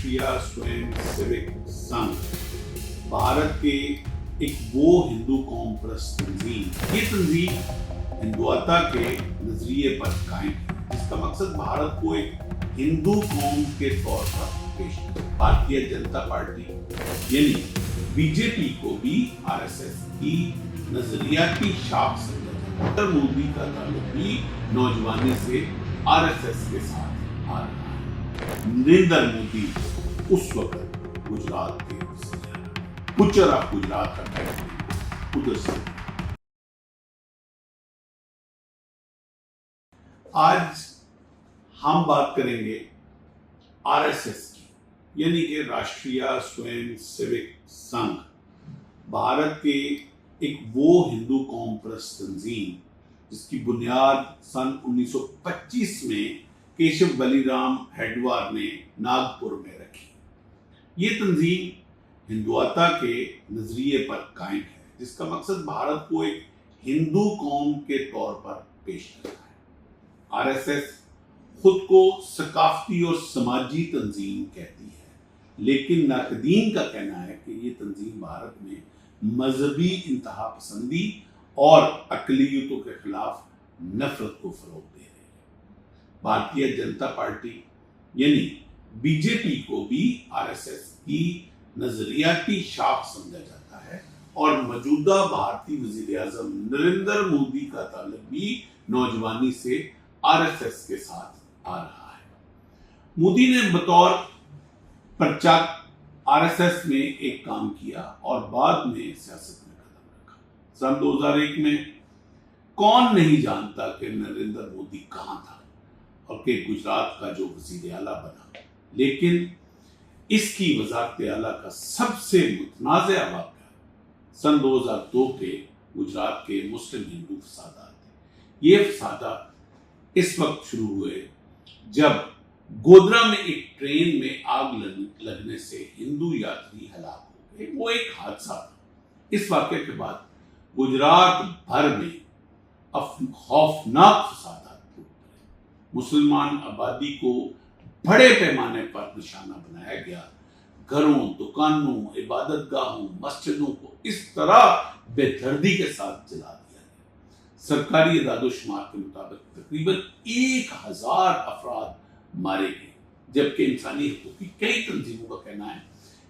राष्ट्रीय स्वयं सेवक संघ भारत के एक वो हिंदू कौम परस्त तंजीम, ये तंजीम हिंदुत्व के नजरिए पर कायम है, जिसका मकसद भारत को एक हिंदू कौम के तौर पर पेश करना। भारतीय जनता पार्टी यानी बीजेपी को भी आरएसएस की नजरियाती शाख समझा जाता है। मोदी का ताल्लुक भी नौजवानी से आरएसएस के साथ आ रहा है। नरेंद्र मोदी उस वक्त गुजरात के पुचर ऑफ गुजरात का टाइटल उधर से। आज हम बात करेंगे आरएसएस की, यानी कि राष्ट्रीय स्वयं सेवक संघ भारत के एक वो हिंदू कौम परस्त तंजीम जिसकी बुनियाद सन 1925 में केशव बलिराम हेडवार ने नागपुर में रखी। ये तंजीम हिंदुत्व के नजरिए पर कायम है, जिसका मकसद भारत को एक हिंदू कौम के तौर पर पेश करना है। आरएसएस खुद को सकाफती और समाजी तंजीम कहती है, लेकिन नाकदीन का कहना है कि ये तंजीम भारत में मजहबी इंतहा पसंदी और अकलियतों के खिलाफ नफरत को फरोग दे रही है। भारतीय जनता पार्टी यानी बीजेपी को भी आरएसएस की नजरियाती शाख समझा जाता है और मौजूदा भारतीय वजीर आजम नरेंद्र मोदी का ताल्लुक भी नौजवानी से आरएसएस के साथ आ रहा है। मोदी ने बतौर प्रचारक आरएसएस में एक काम किया और बाद में सियासत में कदम रखा। सन 2001 में कौन नहीं जानता कि नरेंद्र मोदी कहां था और कि गुजरात का जो वजीर आला बना, लेकिन इसकी वजारत आला का सबसे मुतनाज़ा वाक़या सन 2002 के गुजरात के मुस्लिम हिंदू फसादात थे। ये फसादात इस वक्त शुरू हुए जब गोधरा में एक ट्रेन में आग लगने से हिंदू यात्री हलाक हो गए। वो एक हादसा था। इस वाक़े के बाद गुजरात भर में खौफनाक फसादात फूट पड़े। मुसलमान आबादी को बड़े पैमाने पर निशाना बनाया गया। घरों, दुकानों, इबादत गाहों, मस्जिदों को इस तरह बेदर्दी के साथ जला दिया गया। सरकारी इदादोशुमार के मुताबिक तकरीबन 1000 अफराद मारे गए, जबकि इंसानी हकूक़ की कई तंजीमों का कहना है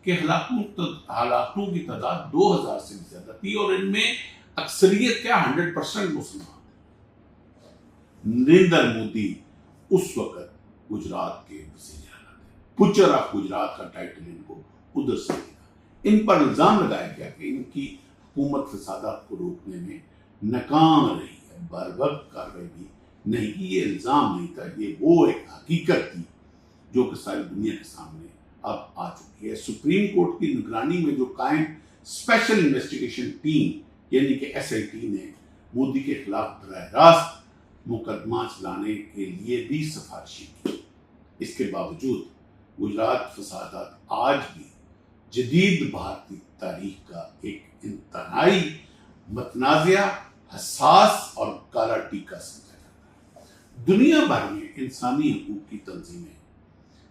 कि हलाकों की तादाद 2000 से भी ज्यादा थी और इनमें अक्सरियत क्या 100% मुसलमान थे। नरेंद्र मोदी उस वक्त गुजरात के वज़ीर आला थे। पुचर ऑफ गुजरात का टाइटल इनको उधर से मिला। इन पर इल्जाम लगाया गया कि इनकी हुकूमत फसादात को रोकने में नाकाम रही है। बरवक्त कार्रवाई भी नहीं की। ये इल्जाम नहीं था, ये वो एक हकीकत थी जो कि सारी दुनिया के सामने अब आ चुकी है। सुप्रीम कोर्ट की निगरानी में जो कायम स्पेशल इन्वेस्टिगेशन टीम यानी कि एसआईटी ने मोदी के खिलाफ बराह रास्त मुकदमा चलाने के लिए भी सिफारिशें की। इसके बावजूद गुजरात फसादात आज भी जदीद भारतीय तारीख का एक इंतहाई मतनाज़ा, हसास और काला टीका समझा जाता है। दुनिया भर में इंसानी हकूक़ की तंजीमें,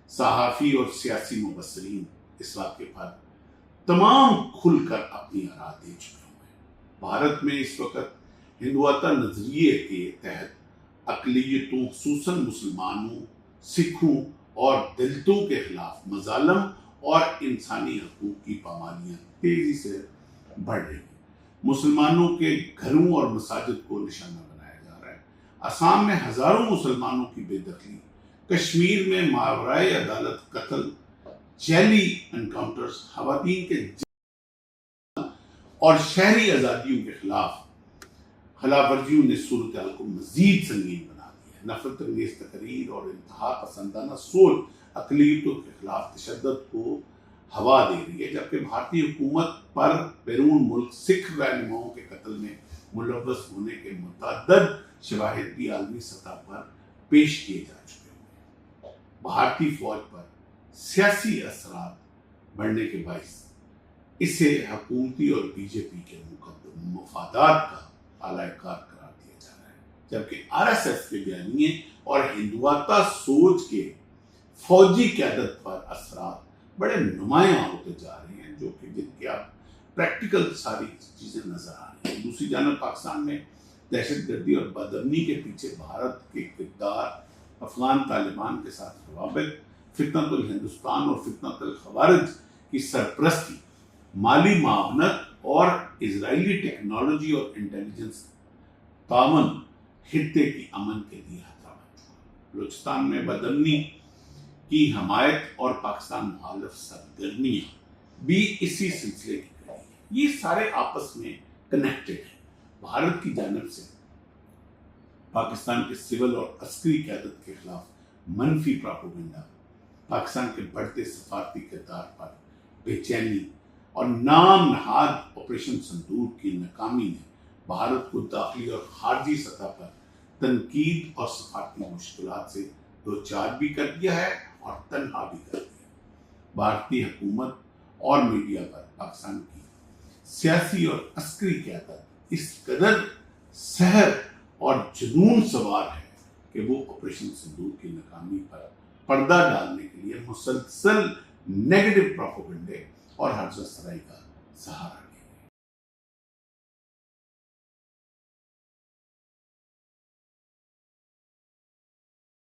सहाफ़ी और सियासी मुबस्सिरीन इस वाक़े पर तमाम खुलकर अपनी राय दे चुके हैं। भारत में इस वक्त हिंदुत्व नजरिए के तहत अक़लियतों, खुसूसन मुसलमानों, सिखों और दलितों के खिलाफ मज़ालम और इंसानी हकूक़ की पामालियाँ तेज़ी से बढ़ रही हैं। मुसलमानों के घरों और मसाजिद को निशाना बनाया जा रहा है। असम में हज़ारों मुसलमानों की बेदखली, कश्मीर में मावराए अदालत कत्ल, जैली एनकाउंटर्स, खवातीन के और शहरी आज़ादियों के खिलाफ खिलाफवर्जियों ने सूरत हाल को मजीद संगीन बना दिया। नफरत अंगेज तकरीर और इंतहा पसंदाना सोच अक़लियतों के खिलाफ तशद्दुद को हवा दे रही है, जबकि भारतीय हुकूमत पर बैरून मुल्क सिख रहनुमाओं के कत्ल में मुलव्वस होने के मुतअद्दिद शवाहिद भी आलमी सतह पर पेश किए जा चुके हैं। भारतीय फौज पर सियासी असरात बढ़ने के बायस इसे हुकूमती और बीजेपी के मफादात का आलाकार करार दिया जा रहा है, जबकि आरएसएस के बयानिए और हिंदुत्व सोच के फौजी क़यादत पर असरात بڑے نمایاں ہوتے جا رہے ہیں، جو کہ جن کے آپ پریکٹیکل ساری چیزیں نظر آ رہی ہیں۔ دوسری جانب پاکستان میں دہشت گردی اور بدامنی کے پیچھے بھارت کے کردار، افغان طالبان کے ساتھ روابط، فتنۃ الہندوستان اور فتنۃ الخوارج کی سرپرستی، مالی معاونت اور اسرائیلی ٹیکنالوجی اور انٹیلیجنس تعاون خطے کی امن کے لیے خطرہ بن چکا۔ بلوچستان میں بدامنی کی حمایت اور پاکستان مخالف سرگرمیاں بھی اسی سلسلے کی کڑی ہیں۔ یہ سارے آپس میں کنیکٹڈ ہیں۔ بھارت کی جانب سے پاکستان کے سول اور عسکری قیادت کے خلاف منفی پراپوگنڈا، پاکستان کے بڑھتے سفارتی کردار پر بے چینی اور نام نہاد آپریشن سندور کی ناکامی نے بھارت کو داخلی اور خارجی سطح پر تنقید اور سفارتی مشکلات سے دوچار بھی کر دیا ہے اور تنہا بھی کر دیا۔ بھارتی حکومت اور میڈیا پر پاکستان کی سیاسی اور عسکری قیادت اس قدر سحر اور جنون سوار ہے کہ وہ آپریشن سندور کی ناکامی پر پردہ ڈالنے کے لیے مسلسل نیگیٹو پروپیگنڈے اور ہرزہ سرائی کا سہارا